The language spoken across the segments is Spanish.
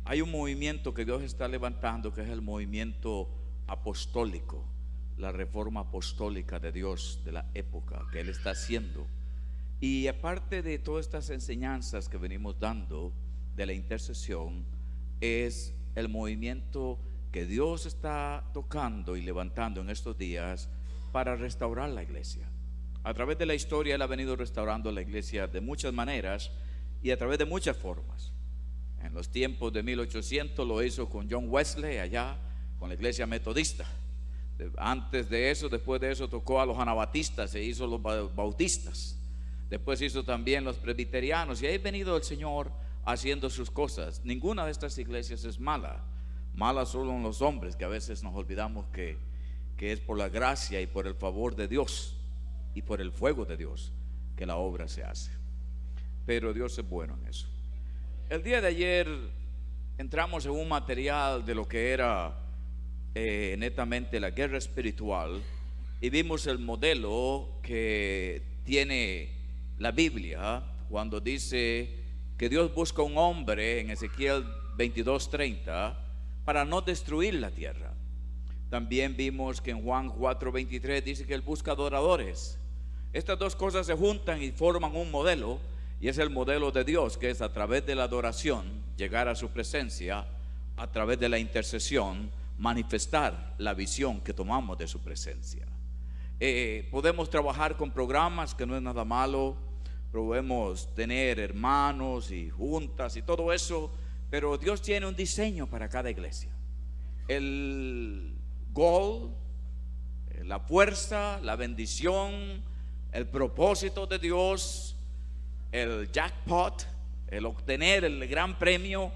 Hay un movimiento que Dios está levantando, que es el movimiento apostólico, la reforma apostólica de Dios de la época que Él está haciendo. Y aparte de todas estas enseñanzas que venimos dando de la intercesión, es el movimiento que Dios está tocando y levantando en estos días para restaurar la iglesia. A través de la historia Él ha venido restaurando la iglesia de muchas maneras y a través de muchas formas. En los tiempos de 1800 lo hizo con John Wesley allá con la iglesia metodista. Antes de eso, después de eso tocó a los anabatistas e hizo los bautistas. Después hizo también los presbiterianos, y ahí ha venido el Señor haciendo sus cosas. Ninguna de estas iglesias es mala. Malas solo son los hombres, que a veces nos olvidamos que es por la gracia y por el favor de Dios y por el fuego de Dios que la obra se hace. Pero Dios es bueno en eso. El día de ayer entramos en un material de lo que era netamente la guerra espiritual, y vimos el modelo que tiene la Biblia cuando dice que Dios busca un hombre en Ezequiel 22:30 para no destruir la tierra. También vimos que en Juan 4:23 dice que Él busca adoradores. Estas dos cosas se juntan y forman un modelo, y es el modelo de Dios, que es a través de la adoración llegar a su presencia, a través de la intercesión manifestar la visión que tomamos de su presencia. Podemos trabajar con programas, que no es nada malo. Podemos tener hermanos y juntas y todo eso, pero Dios tiene un diseño para cada iglesia. El goal, la fuerza, la bendición, el propósito de Dios, el jackpot, el obtener el gran premio,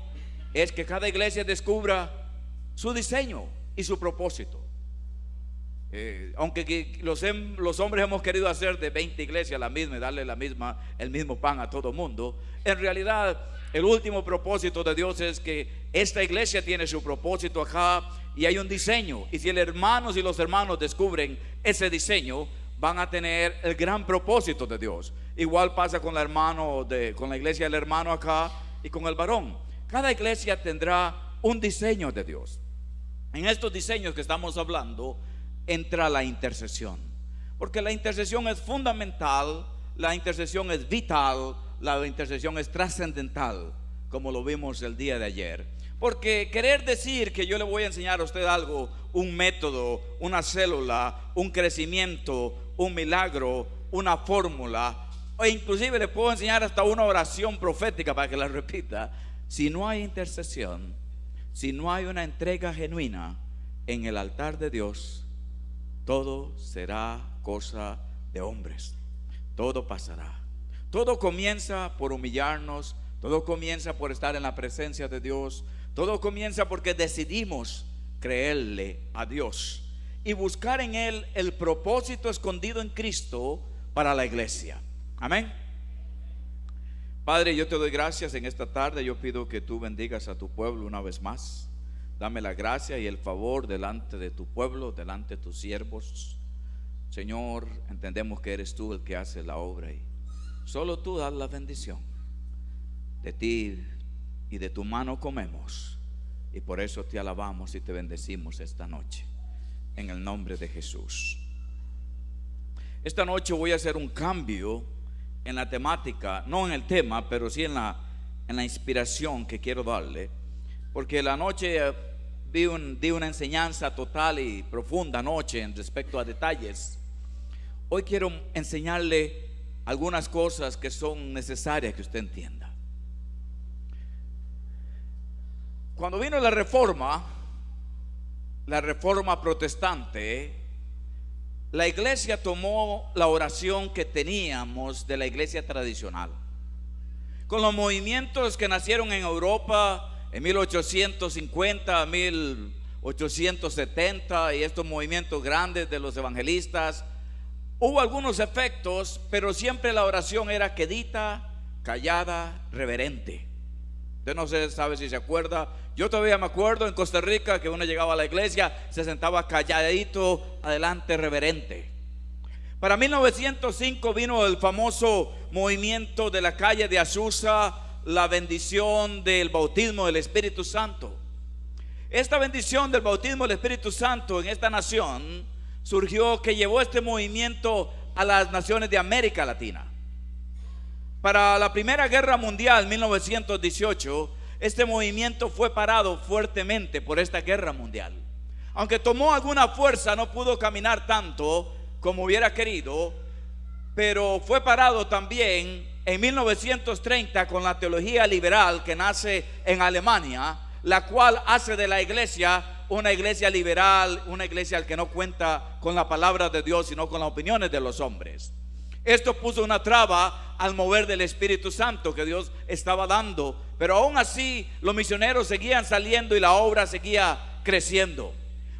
es que cada iglesia descubra su diseño y su propósito. Aunque los hombres hemos querido hacer de 20 iglesias la misma y darle el mismo pan a todo mundo, en realidad el último propósito de Dios es que esta iglesia tiene su propósito acá y hay un diseño, y si los hermanos descubren ese diseño, van a tener el gran propósito de Dios. Igual pasa con con la iglesia del hermano acá y con el varón. Cada iglesia tendrá un diseño de Dios. En estos diseños que estamos hablando entra la intercesión, porque la intercesión es fundamental, la intercesión es vital, la intercesión es trascendental, como lo vimos el día de ayer. Porque querer decir que yo le voy a enseñar a usted algo, un método, una célula, un crecimiento, un milagro, una fórmula, o inclusive le puedo enseñar hasta una oración profética para que la repita, si no hay intercesión, si no hay una entrega genuina en el altar de Dios, todo será cosa de hombres. Todo pasará. Todo comienza por humillarnos. Todo comienza por estar en la presencia de Dios. Todo comienza porque decidimos creerle a Dios y buscar en Él el propósito escondido en Cristo para la iglesia. Amén. Padre, yo te doy gracias en esta tarde. Yo pido que tú bendigas a tu pueblo una vez más. Dame la gracia y el favor delante de tu pueblo, delante de tus siervos. Señor, entendemos que eres tú el que hace la obra y solo tú das la bendición. De ti y de tu mano comemos, y por eso te alabamos y te bendecimos esta noche, en el nombre de Jesús. Esta noche voy a hacer un cambio en la temática, no en el tema, pero sí en la inspiración que quiero darle. Porque la noche di una enseñanza total y profunda anoche en respecto a detalles. Hoy quiero enseñarle algunas cosas que son necesarias que usted entienda. Cuando vino la reforma protestante, la iglesia tomó la oración que teníamos de la iglesia tradicional. Con los movimientos que nacieron en Europa en 1850, 1870, y estos movimientos grandes de los evangelistas, hubo algunos efectos, pero siempre la oración era quedita, callada, reverente. Usted no sabe si se acuerda. Yo todavía me acuerdo en Costa Rica que uno llegaba a la iglesia, se sentaba calladito, adelante, reverente. Para 1905 vino el famoso movimiento de la calle de Azusa, la bendición del bautismo del Espíritu Santo. Esta bendición del bautismo del Espíritu Santo en esta nación surgió, que llevó este movimiento a las naciones de América Latina. Para la Primera Guerra Mundial, 1918, este movimiento fue parado fuertemente por esta guerra mundial. Aunque tomó alguna fuerza, no pudo caminar tanto como hubiera querido, pero fue parado también en 1930 con la teología liberal que nace en Alemania, la cual hace de la iglesia una iglesia liberal, una iglesia que no cuenta con la palabra de Dios, sino con las opiniones de los hombres. Esto puso una traba al mover del Espíritu Santo que Dios estaba dando, pero aún así los misioneros seguían saliendo y la obra seguía creciendo.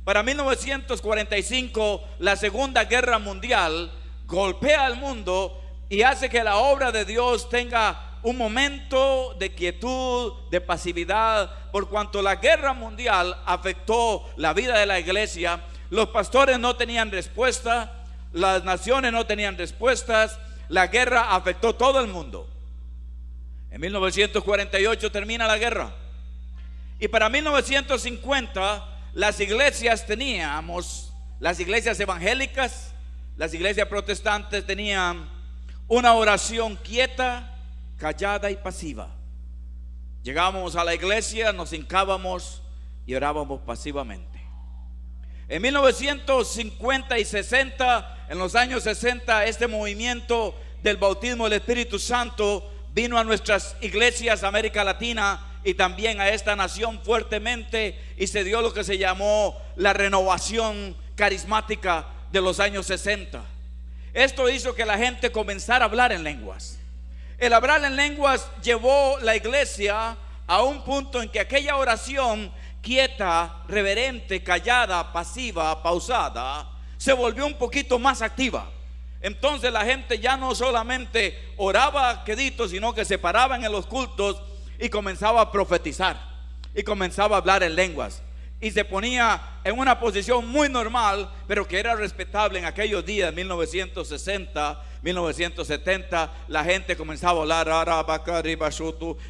Para 1945, la Segunda Guerra Mundial golpea al mundo y hace que la obra de Dios tenga un momento de quietud, de pasividad, por cuanto la guerra mundial afectó la vida de la iglesia. Los pastores no tenían respuesta, las naciones no tenían respuestas, la guerra afectó todo el mundo. En 1948 termina la guerra, y para 1950 las iglesias las iglesias evangélicas, las iglesias protestantes tenían una oración quieta, callada y pasiva. Llegábamos a la iglesia, nos hincábamos y orábamos pasivamente. En 1950 y 60, en los años 60, este movimiento del bautismo del Espíritu Santo vino a nuestras iglesias, América Latina y también a esta nación fuertemente, y se dio lo que se llamó la renovación carismática de los años 60. Esto hizo que la gente comenzara a hablar en lenguas. El hablar en lenguas llevó la iglesia a un punto en que aquella oración quieta, reverente, callada, pasiva, pausada, se volvió un poquito más activa. Entonces la gente ya no solamente oraba quedito, sino que se paraban en los cultos y comenzaba a profetizar y comenzaba a hablar en lenguas, y se ponía en una posición muy normal, pero que era respetable en aquellos días, 1960, 1970. La gente comenzaba a hablar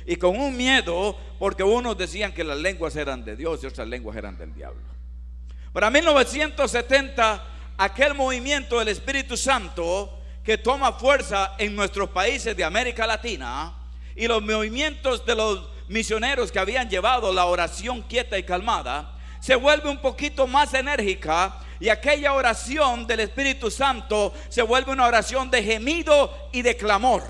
y con un miedo, porque unos decían que las lenguas eran de Dios y otras lenguas eran del diablo. Para 1970, aquel movimiento del Espíritu Santo que toma fuerza en nuestros países de América Latina, y los movimientos de los misioneros que habían llevado la oración quieta y calmada, se vuelve un poquito más enérgica, y aquella oración del Espíritu Santo se vuelve una oración de gemido y de clamor.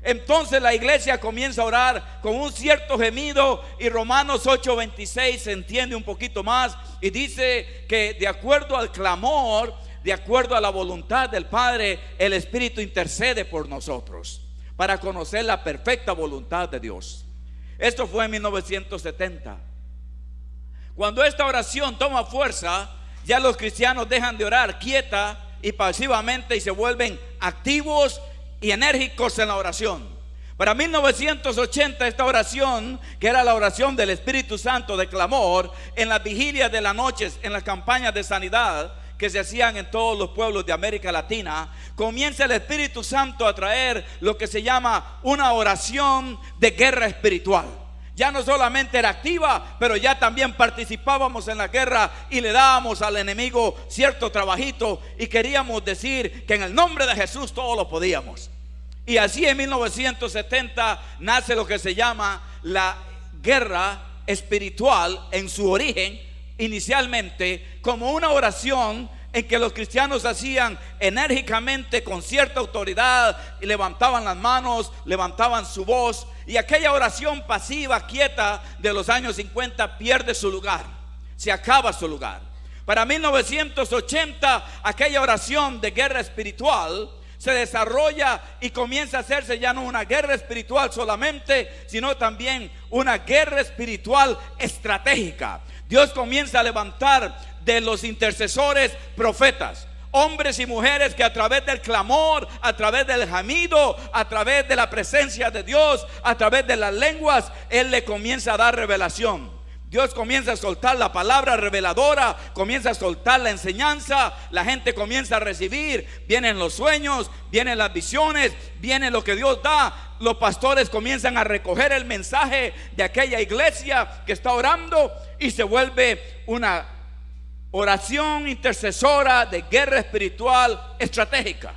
Entonces la iglesia comienza a orar con un cierto gemido, y Romanos 8:26 se entiende un poquito más y dice que de acuerdo al clamor, de acuerdo a la voluntad del Padre, el Espíritu intercede por nosotros para conocer la perfecta voluntad de Dios. Esto fue en 1970. Cuando esta oración toma fuerza, ya los cristianos dejan de orar quieta y pasivamente y se vuelven activos y enérgicos en la oración. Para 1980, esta oración, que era la oración del Espíritu Santo de clamor, en las vigilias de las noches, en las campañas de sanidad que se hacían en todos los pueblos de América Latina, comienza el Espíritu Santo a traer lo que se llama una oración de guerra espiritual. Ya no solamente era activa, pero ya también participábamos en la guerra y le dábamos al enemigo cierto trabajito, y queríamos decir que en el nombre de Jesús todo lo podíamos. Y así en 1970 nace lo que se llama la guerra espiritual, en su origen inicialmente como una oración en que los cristianos hacían enérgicamente con cierta autoridad, y levantaban las manos, levantaban su voz, y aquella oración pasiva, quieta de los años 50 pierde su lugar, se acaba su lugar. Para 1980, aquella oración de guerra espiritual se desarrolla y comienza a hacerse ya no una guerra espiritual solamente, sino también una guerra espiritual estratégica. Dios comienza a levantar de los intercesores profetas, hombres y mujeres que a través del clamor, a través del gemido, a través de la presencia de Dios, a través de las lenguas, Él le comienza a dar revelación. Dios comienza a soltar la palabra reveladora, comienza a soltar la enseñanza, la gente comienza a recibir, vienen los sueños, vienen las visiones, viene lo que Dios da. Los pastores comienzan a recoger el mensaje de aquella iglesia que está orando y se vuelve una oración intercesora de guerra espiritual estratégica.